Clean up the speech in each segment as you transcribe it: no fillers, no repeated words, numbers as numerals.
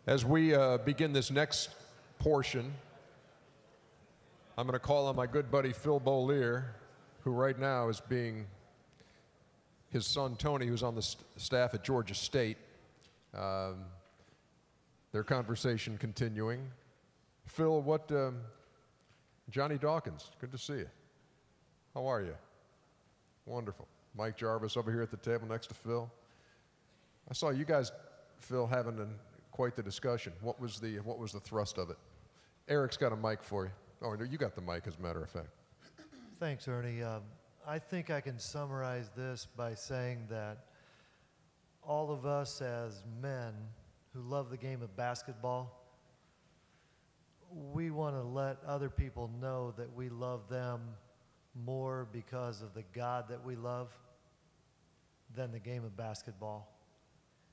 As we begin this next portion, I'm going to call on my good buddy Phil Beaulieu, who right now is being his son Tony, who's on the staff at Georgia State. Their conversation continuing. Phil, Johnny Dawkins, good to see you. How are you? Wonderful. Mike Jarvis over here at the table next to Phil. I saw you guys, Phil, having quite the discussion. What was the thrust of it? Eric's got a mic for you. Oh, no, you got the mic, as a matter of fact. Thanks, Ernie. I think I can summarize this by saying that all of us as men who love the game of basketball, we want to let other people know that we love them more because of the God that we love than the game of basketball.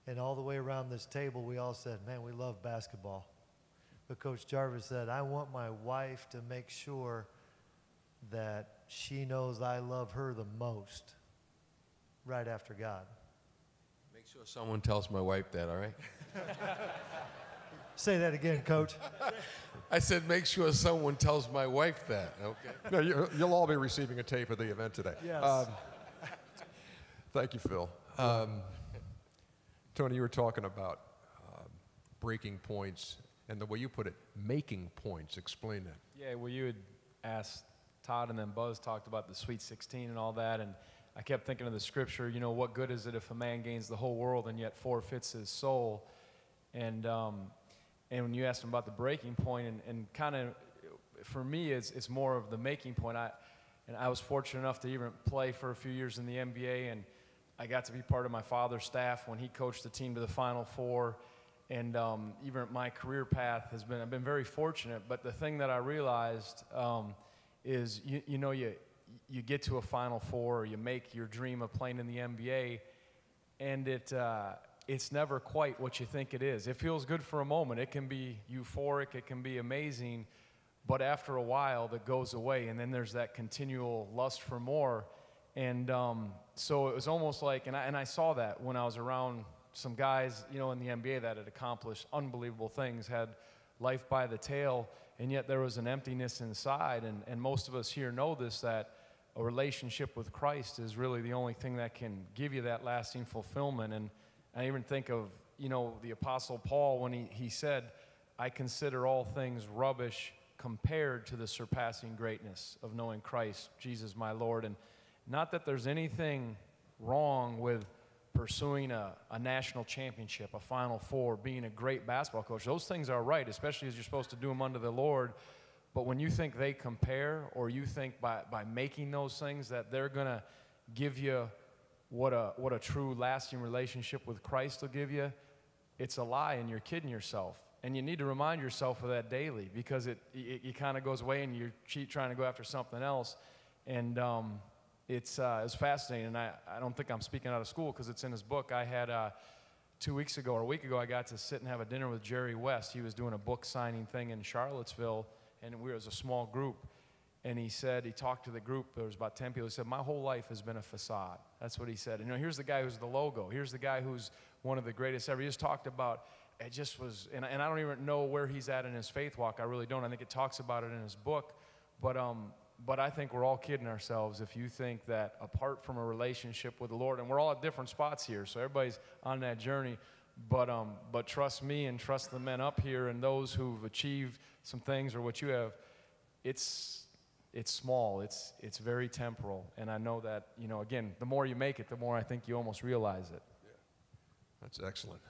And all the way around this table, we all said, man, we love basketball. But Coach Jarvis said, I want my wife to make sure that she knows I love her the most, right after God. Make sure someone tells my wife that, all right? Say that again, Coach. I said make sure someone tells my wife that, okay? No, you'll all be receiving a tape of the event today. Yes. Thank you, Phil. Tony, you were talking about breaking points, and the way you put it, making points. Explain that. Yeah, well, you had asked Todd, and then Buzz talked about the Sweet 16 and all that, and I kept thinking of the scripture, you know, what good is it if a man gains the whole world and yet forfeits his soul? And when you asked him about the breaking point, and kind of, for me, it's more of the making point. I was fortunate enough to even play for a few years in the NBA, and I got to be part of my father's staff when he coached the team to the Final Four. And even my career path I've been very fortunate. But the thing that I realized is, you get to a Final Four, or you make your dream of playing in the NBA, and it's never quite what you think it is. It feels good for a moment. It can be euphoric. It can be amazing. But after a while, that goes away, and then there's that continual lust for more. And so it was almost like, and I saw that when I was around some guys, in the NBA that had accomplished unbelievable things, had life by the tail, and yet there was an emptiness inside. And most of us here know this, that a relationship with Christ is really the only thing that can give you that lasting fulfillment. And I even think of, the Apostle Paul when he said, I consider all things rubbish compared to the surpassing greatness of knowing Christ, Jesus my Lord. And not that there's anything wrong with pursuing a national championship, a Final Four, being a great basketball coach. Those things are right, especially as you're supposed to do them unto the Lord. But when you think they compare, or you think by making those things that they're going to give you what a true lasting relationship with Christ will give you, it's a lie, and you're kidding yourself. And you need to remind yourself of that daily, because it kind of goes away and you keep trying to go after something else. And it's fascinating. And I don't think I'm speaking out of school because it's in his book. I had 2 weeks ago or a week ago, I got to sit and have a dinner with Jerry West. He was doing a book signing thing in Charlottesville, and we were as a small group. And he talked to the group, there was about 10 people. He said, my whole life has been a facade. That's what he said. And here's the guy who's the logo. Here's the guy who's one of the greatest ever. He just talked about, it just was, and I don't even know where he's at in his faith walk. I really don't. I think it talks about it in his book. But I think we're all kidding ourselves if you think that apart from a relationship with the Lord, and we're all at different spots here, so everybody's on that journey. But trust me and trust the men up here and those who've achieved some things or what you have, it's small, it's very temporal. And I know that, again, the more you make it, the more I think you almost realize it. Yeah, that's excellent.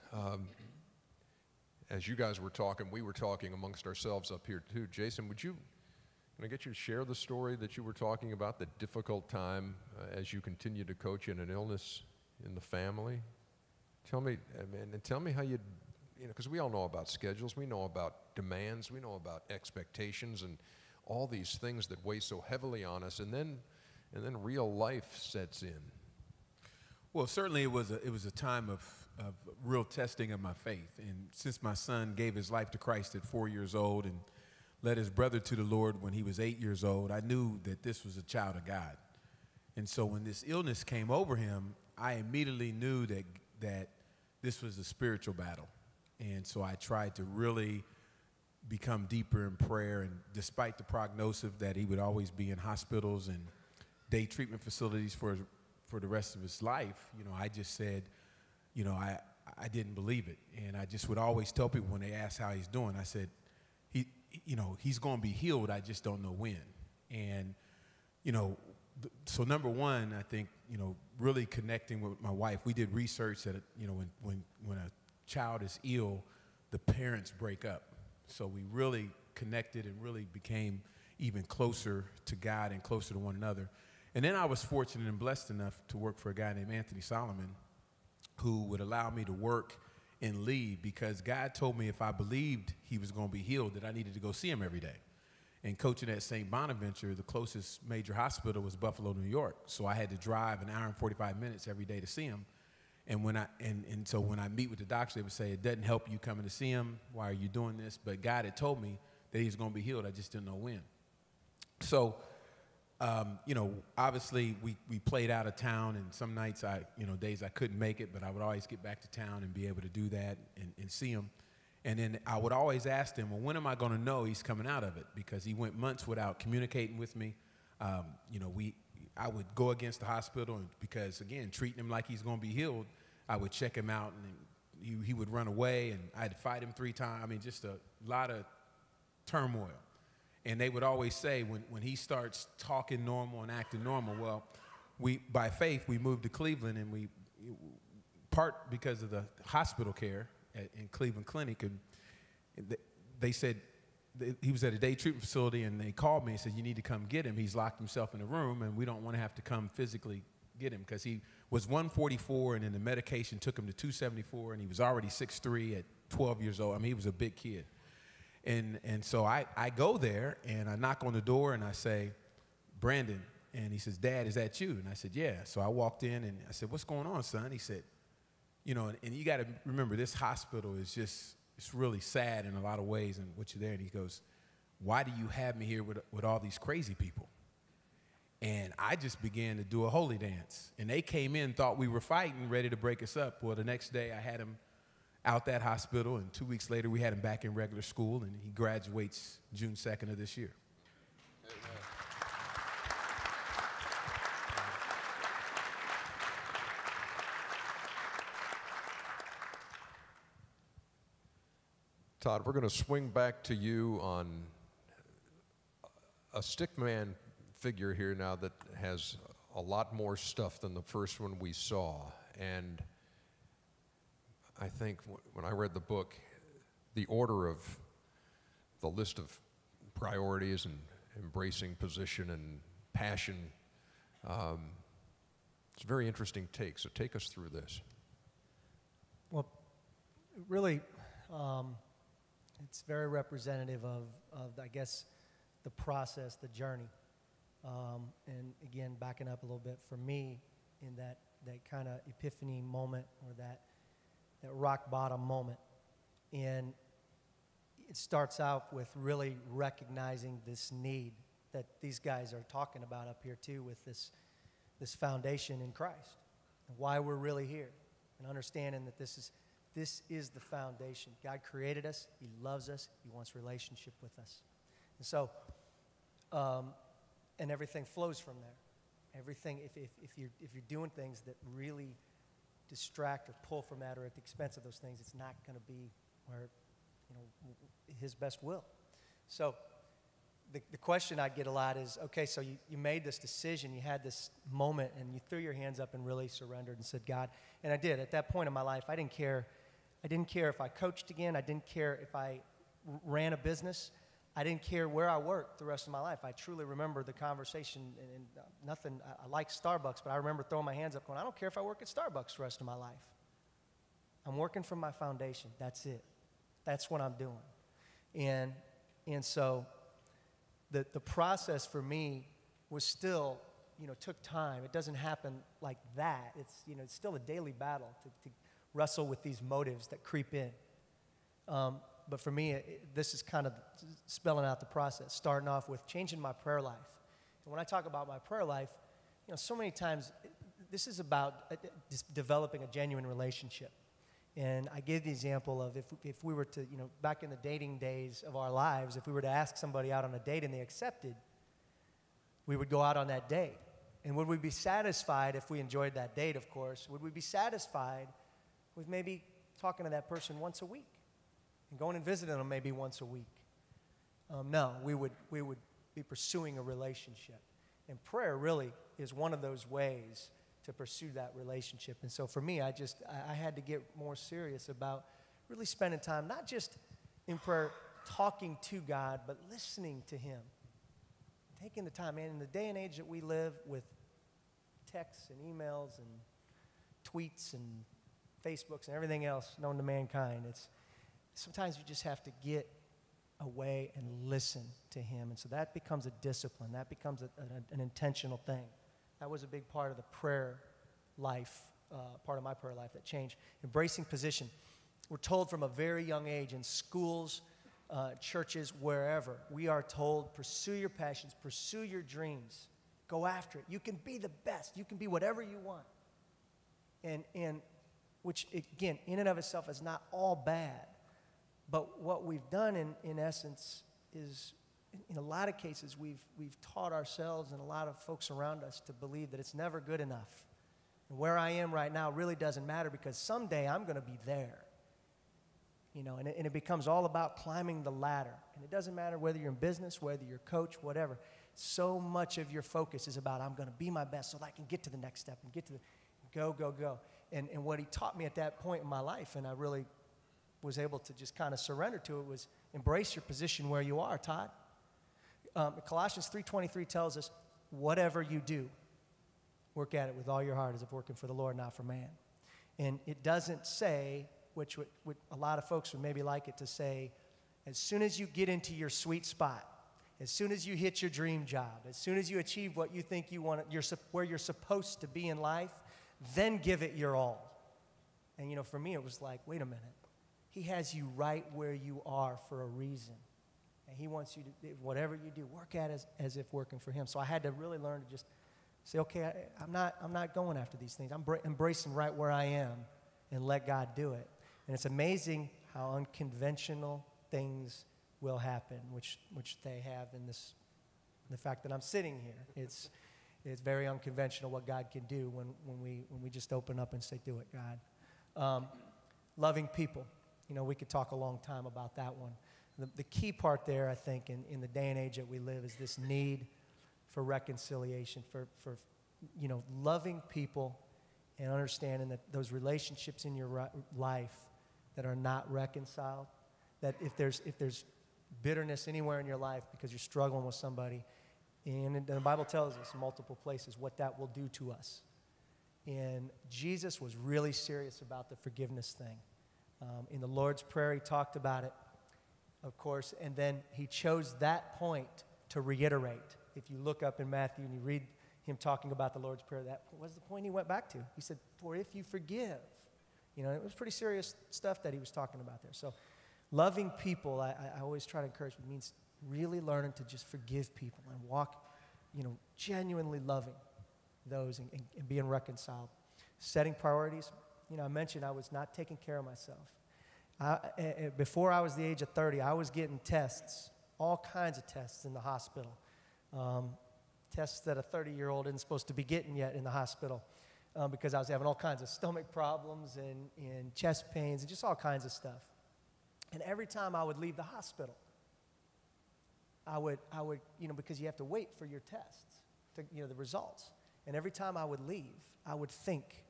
As you guys were talking, we were talking amongst ourselves up here too. Jayson, can I get you to share the story that you were talking about, the difficult time as you continue to coach in an illness in the family? Tell me how you, because we all know about schedules, we know about demands, we know about expectations and all these things that weigh so heavily on us, and then real life sets in. Well, certainly it was a time of real testing of my faith. And since my son gave his life to Christ at 4 years old and led his brother to the Lord when he was 8 years old, I knew that this was a child of God. And so when this illness came over him, I immediately knew that this was a spiritual battle. And so I tried to really become deeper in prayer. And despite the prognosis that he would always be in hospitals and day treatment facilities for the rest of his life, you know, I just said, you know, I didn't believe it. And I just would always tell people when they asked how he's doing, I said, you know, he's going to be healed. I just don't know when. And, you know, so number one, I think, you know, really connecting with my wife. We did research that, you know, when a child is ill, the parents break up. So we really connected and really became even closer to God and closer to one another. And then I was fortunate and blessed enough to work for a guy named Anthony Solomon, who would allow me to work and leave, because God told me if I believed he was going to be healed, that I needed to go see him every day. And coaching at St. Bonaventure, the closest major hospital was Buffalo, New York. So I had to drive an hour and 45 minutes every day to see him. And so when I meet with the doctors, they would say, it doesn't help you coming to see him. Why are you doing this? But God had told me that he was going to be healed. I just didn't know when. So, you know, obviously we played out of town, and some nights days I couldn't make it, but I would always get back to town and be able to do that and see him. And then I would always ask him, well, when am I going to know he's coming out of it? Because he went months without communicating with me. You know, I would go against the hospital, and because, again, treating him like he's going to be healed, I would check him out, and he would run away, and I had to fight him 3 times. I mean, just a lot of turmoil. And they would always say, when he starts talking normal and acting normal, well, by faith, we moved to Cleveland, and part because of the hospital care in Cleveland Clinic, and they said he was at a day treatment facility, and they called me and said, you need to come get him. He's locked himself in a room, and we don't want to have to come physically get him, because he was 144, and then the medication took him to 274, and he was already 6'3" at 12 years old. I mean, he was a big kid. And so I go there, and I knock on the door, and I say, Brandon. And he says, Dad, is that you? And I said, yeah. So I walked in, and I said, what's going on, son? He said, you know, and you got to remember, this hospital is just, it's really sad in a lot of ways, and what you're there. And he goes, why do you have me here with all these crazy people? And I just began to do a holy dance. And they came in, thought we were fighting, ready to break us up. Well, the next day I had him out that hospital, and 2 weeks later we had him back in regular school, and he graduates June 2nd of this year. Todd, we're going to swing back to you on a stickman figure here now that has a lot more stuff than the first one we saw. And I think when I read the book, the order of the list of priorities and embracing position and passion, it's a very interesting take. So take us through this. Well, really, it's very representative of, I guess, the process, the journey. And again, backing up a little bit, for me, in that kind of epiphany moment, or that rock bottom moment. And it starts out with really recognizing this need that these guys are talking about up here too, with this foundation in Christ, and why we're really here, and understanding that this is the foundation. God created us. He loves us. He wants relationship with us. And so, and everything flows from there. Everything, if you're doing things that really distract or pull from that, or at the expense of those things, it's not going to be where, you know, his best will. So the question I get a lot is, okay, so you made this decision, you had this moment, and you threw your hands up and really surrendered and said, God, and I did. At that point in my life, I didn't care if I coached again. I didn't care if I ran a business. I didn't care where I worked the rest of my life. I truly remember the conversation, and nothing, I like Starbucks, but I remember throwing my hands up going, I don't care if I work at Starbucks the rest of my life. I'm working from my foundation. That's it. That's what I'm doing. And so the process for me was still, you know, took time. It doesn't happen like that. It's, you know, it's still a daily battle to wrestle with these motives that creep in. But for me, this is kind of spelling out the process, starting off with changing my prayer life. And when I talk about my prayer life, you know, so many times this is about just developing a genuine relationship. And I give the example of if we were to, back in the dating days of our lives, if we were to ask somebody out on a date and they accepted, we would go out on that date. And would we be satisfied if we enjoyed that date, of course? Would we be satisfied with maybe talking to that person once a week and going and visiting them maybe once a week? No, we would be pursuing a relationship. And prayer really is one of those ways to pursue that relationship. And so for me, I had to get more serious about really spending time, not just in prayer, talking to God, but listening to Him. Taking the time, man, in the day and age that we live with texts and emails and tweets and Facebooks and everything else known to mankind, sometimes you just have to get away and listen to Him. And so that becomes a discipline. That becomes an intentional thing. That was a big part of the prayer life, part of my prayer life that changed. Embracing position. We're told from a very young age in schools, churches, wherever, we are told, pursue your passions, pursue your dreams, go after it. You can be the best. You can be whatever you want. And which, again, in and of itself is not all bad. But what we've done in essence is, in a lot of cases, we've taught ourselves and a lot of folks around us to believe that it's never good enough. And where I am right now really doesn't matter because someday I'm going to be there. And it becomes all about climbing the ladder. And it doesn't matter whether you're in business, whether you're a coach, whatever. So much of your focus is about, I'm going to be my best so that I can get to the next step and get to the go. And what he taught me at that point in my life, and I really was able to just kind of surrender to it, was embrace your position where you are, Todd. Colossians 3:23 tells us, whatever you do, work at it with all your heart as if working for the Lord, not for man. And it doesn't say, which a lot of folks would maybe like it to say, as soon as you get into your sweet spot, as soon as you hit your dream job, as soon as you achieve what you think you want, where you're supposed to be in life, then give it your all. And for me, it was like, wait a minute. He has you right where you are for a reason. And He wants you to, whatever you do, work at it as if working for Him. So I had to really learn to just say, okay, I'm not going after these things. I'm embracing right where I am and let God do it. And it's amazing how unconventional things will happen, which they have in the fact that I'm sitting here. It's very unconventional what God can do when we just open up and say, do it, God. Loving people. We could talk a long time about that one. The key part there, I think, in the day and age that we live is this need for reconciliation, for loving people and understanding that those relationships in your life that are not reconciled, that if there's bitterness anywhere in your life because you're struggling with somebody, and the Bible tells us in multiple places what that will do to us. And Jesus was really serious about the forgiveness thing. In the Lord's Prayer, He talked about it, of course, and then He chose that point to reiterate. If you look up in Matthew and you read Him talking about the Lord's Prayer, that was the point He went back to. He said, for if you forgive. It was pretty serious stuff that He was talking about there. So loving people, I always try to encourage, it means really learning to just forgive people and walk, genuinely loving those and being reconciled. Setting priorities. I mentioned I was not taking care of myself. Before I was the age of 30, I was getting tests, all kinds of tests in the hospital. Tests that a 30-year-old isn't supposed to be getting yet in the hospital because I was having all kinds of stomach problems and chest pains and just all kinds of stuff. And every time I would leave the hospital, I would because you have to wait for your tests, the results. And every time I would leave, I would think,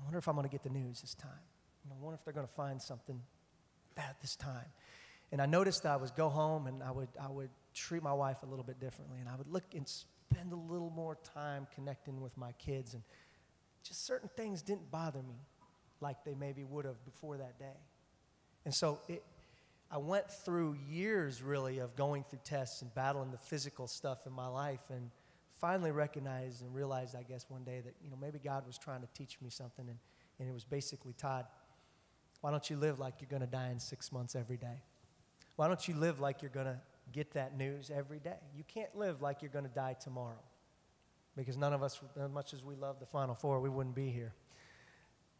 I wonder if I'm going to get the news this time. I wonder if they're going to find something bad this time. And I noticed I would go home and I would treat my wife a little bit differently. And I would look and spend a little more time connecting with my kids. And just certain things didn't bother me like they maybe would have before that day. And so I went through years, really, of going through tests and battling the physical stuff in my life and finally recognized and realized, I guess, one day that, maybe God was trying to teach me something. And it was basically, Todd, why don't you live like you're going to die in 6 months every day? Why don't you live like you're going to get that news every day? You can't live like you're going to die tomorrow because none of us, as much as we love the Final Four, we wouldn't be here.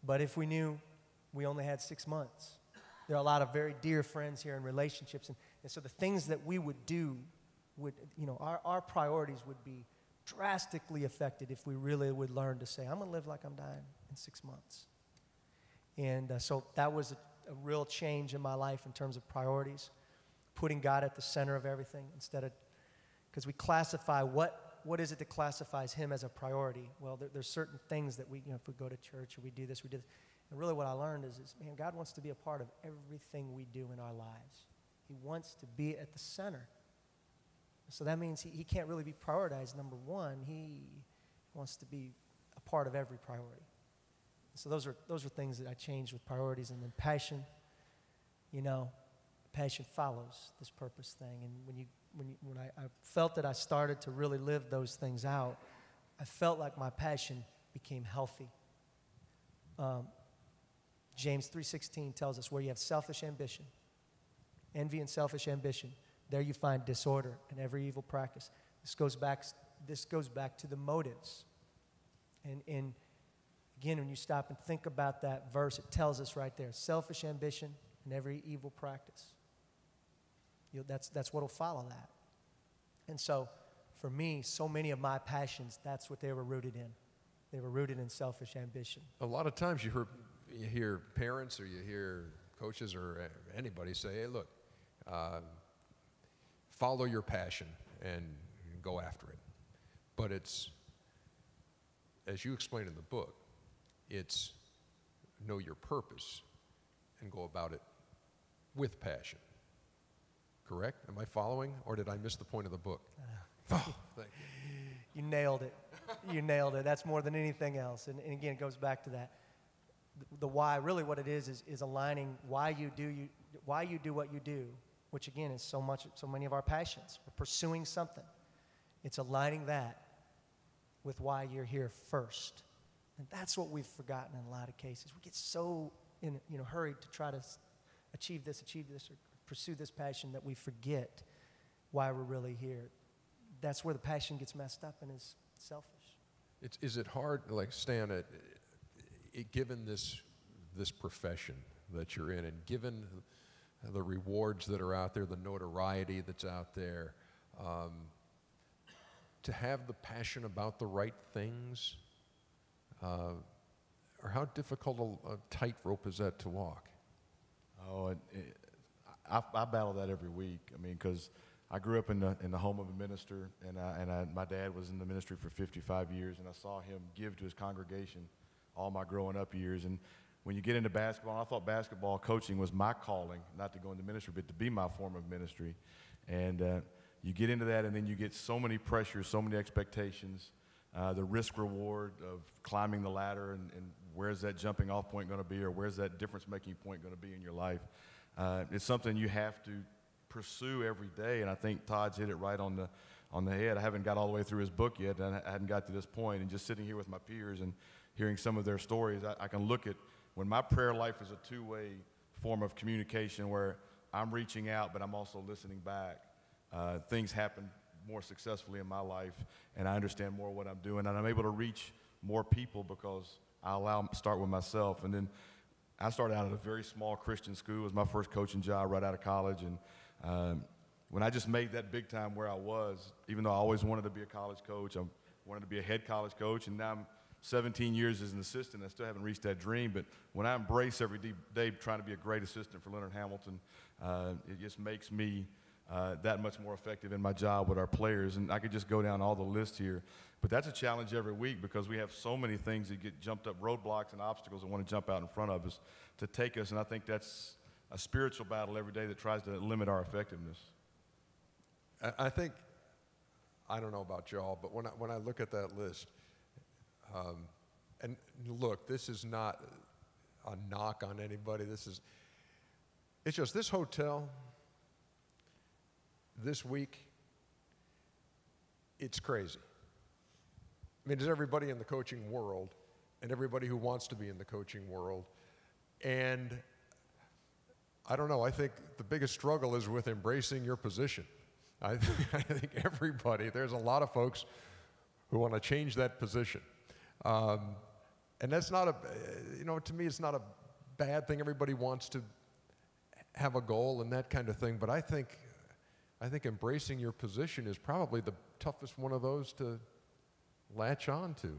But if we knew we only had 6 months. There are a lot of very dear friends here and relationships. And so the things that we would do would, our priorities would be drastically affected if we really would learn to say, I'm going to live like I'm dying in 6 months. And so that was a real change in my life in terms of priorities, putting God at the center of everything instead of, because we classify what is it that classifies him as a priority? Well, there's certain things that we, if we go to church or we do this, we do this. And really what I learned is, man, God wants to be a part of everything we do in our lives. He wants to be at the center. So that means he can't really be prioritized. Number one, he wants to be a part of every priority. So those are things that I changed with priorities. And then passion, passion follows this purpose thing. And when I felt that I started to really live those things out, I felt like my passion became healthy. James 3:16 tells us where you have selfish ambition, envy and selfish ambition, there you find disorder and every evil practice. This goes back to the motives. And again, when you stop and think about that verse, it tells us right there, selfish ambition and every evil practice. That's what will follow that. And so, for me, so many of my passions, that's what they were rooted in. They were rooted in selfish ambition. A lot of times you hear parents or you hear coaches or anybody say, hey, look, follow your passion and go after it. But it's, as you explain in the book, it's know your purpose and go about it with passion. Correct? Am I following, or did I miss the point of the book? Oh, thank you. You nailed it. You nailed it. That's more than anything else. And again, it goes back to that. The why, really what it is aligning why you do what you do, which again is so many of our passions. We're pursuing something. It's aligning that with why you're here first. And that's what we've forgotten in a lot of cases. We get so hurried to try to achieve this, or pursue this passion that we forget why we're really here. That's where the passion gets messed up and is selfish. Is it hard, like Stan, given this profession that you're in, and given the rewards that are out there, the notoriety that's out there, to have the passion about the right things, or how difficult a tightrope is that to walk? Oh, I battle that every week. I mean, because I grew up in the home of a minister, and my dad was in the ministry for 55 years, and I saw him give to his congregation all my growing up years. And when you get into basketball, I thought basketball coaching was my calling, not to go into ministry, but to be my form of ministry. And you get into that, and then you get so many pressures, so many expectations, the risk reward of climbing the ladder, and where's that jumping off point going to be, or where's that difference-making point going to be in your life. It's something you have to pursue every day, and I think Todd's hit it right on the head. I haven't got all the way through his book yet, and I hadn't got to this point, and just sitting here with my peers and hearing some of their stories, I can look at when my prayer life is a two-way form of communication where I'm reaching out, but I'm also listening back. Things happen more successfully in my life, and I understand more what I'm doing, and I'm able to reach more people because I start with myself. And then I started out at a very small Christian school. It was my first coaching job right out of college, and when I just made that big time where I was, even though I always wanted to be a college coach, I wanted to be a head college coach, and now I'm 17 years as an assistant. I still haven't reached that dream, but when I embrace every day trying to be a great assistant for Leonard Hamilton, it just makes me that much more effective in my job with our players. And I could just go down all the list here, but that's a challenge every week because we have so many things that get jumped up, roadblocks and obstacles that want to jump out in front of us to take us, and I think that's a spiritual battle every day that tries to limit our effectiveness. I think, I don't know about y'all, but when I look at that list, and look, this is not a knock on anybody. It's just this hotel, this week, it's crazy. I mean, there's everybody in the coaching world and everybody who wants to be in the coaching world. And I don't know, I think the biggest struggle is with embracing your position. I think everybody, there's a lot of folks who want to change that position. And that's not to me, it's not a bad thing. Everybody wants to have a goal and that kind of thing. But I think embracing your position is probably the toughest one of those to latch on to.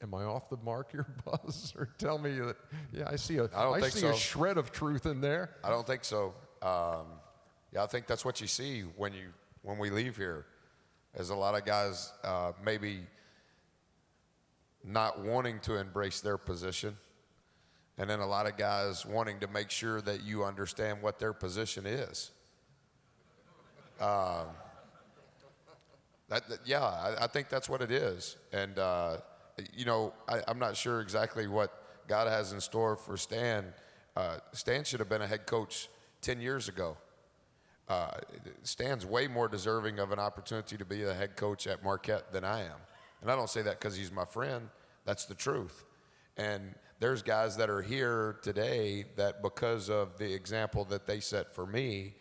Am I off the mark here, Buzz? Or tell me that, yeah, I see a shred of truth in there. I don't think so. Yeah, I think that's what you see when we leave here. There's a lot of guys maybe not wanting to embrace their position, and then a lot of guys wanting to make sure that you understand what their position is. I think that's what it is. And, I'm not sure exactly what God has in store for Stan. Stan should have been a head coach 10 years ago. Stan's way more deserving of an opportunity to be the head coach at Marquette than I am. And I don't say that because he's my friend. That's the truth. And there's guys that are here today that because of the example that they set for me,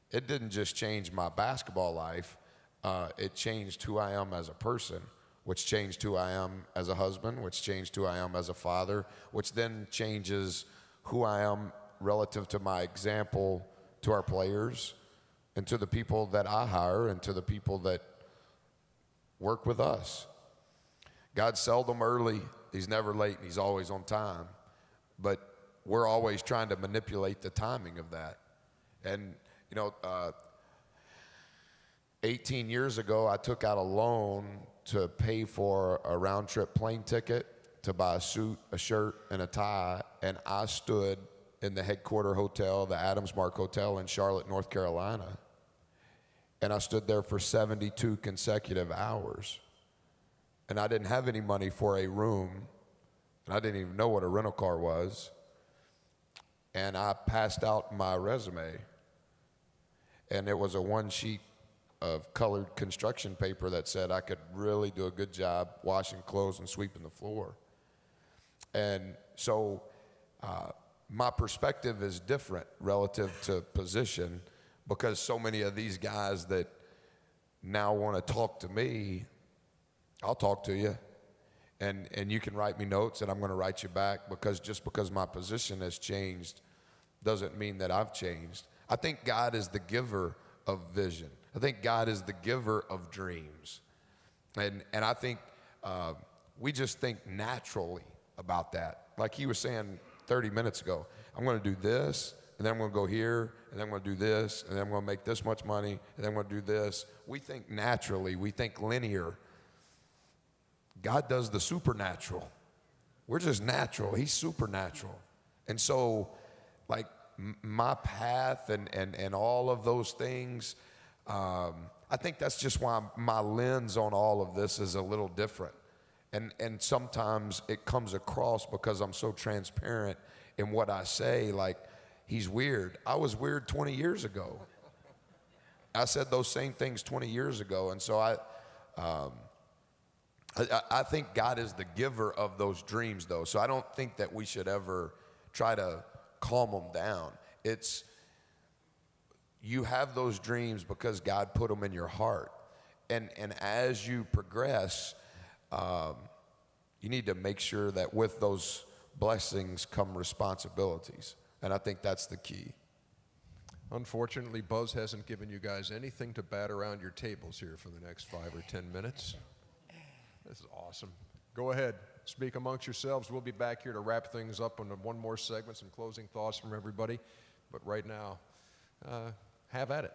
it didn't just change my basketball life. It changed who I am as a person, which changed who I am as a husband, which changed who I am as a father, which then changes who I am relative to my example to our players and to the people that I hire and to the people that work with us. God's seldom early. He's never late, and he's always on time. But we're always trying to manipulate the timing of that. And, 18 years ago, I took out a loan to pay for a round-trip plane ticket, to buy a suit, a shirt, and a tie, and I stood in the headquarter hotel, the Adams Mark Hotel in Charlotte, North Carolina, and I stood there for 72 consecutive hours. And I didn't have any money for a room, and I didn't even know what a rental car was, and I passed out my resume, and it was a one-sheet of colored construction paper that said I could really do a good job washing clothes and sweeping the floor. And so my perspective is different relative to position, because so many of these guys that now want to talk to me, I'll talk to you, and you can write me notes, and I'm going to write you back, because just because my position has changed doesn't mean that I've changed. I think God is the giver of vision. I think God is the giver of dreams. And I think we just think naturally about that. Like he was saying 30 minutes ago, I'm going to do this, and then I'm going to go here, and then I'm going to do this, and then I'm going to make this much money, and then I'm going to do this. We think naturally. We think linear. God does the supernatural. We're just natural. He's supernatural. And so, like, my path and all of those things, I think that's just why my lens on all of this is a little different. And sometimes it comes across because I'm so transparent in what I say, like, he's weird. I was weird 20 years ago. I said those same things 20 years ago. And so I think God is the giver of those dreams, though. So I don't think that we should ever try to calm them down. It's, you have those dreams because God put them in your heart. And as you progress, you need to make sure that with those blessings come responsibilities. And I think that's the key. Unfortunately, Buzz hasn't given you guys anything to bat around your tables here for the next 5 or 10 minutes. This is awesome. Go ahead, speak amongst yourselves. We'll be back here to wrap things up on one more segment, some closing thoughts from everybody. But right now, have at it.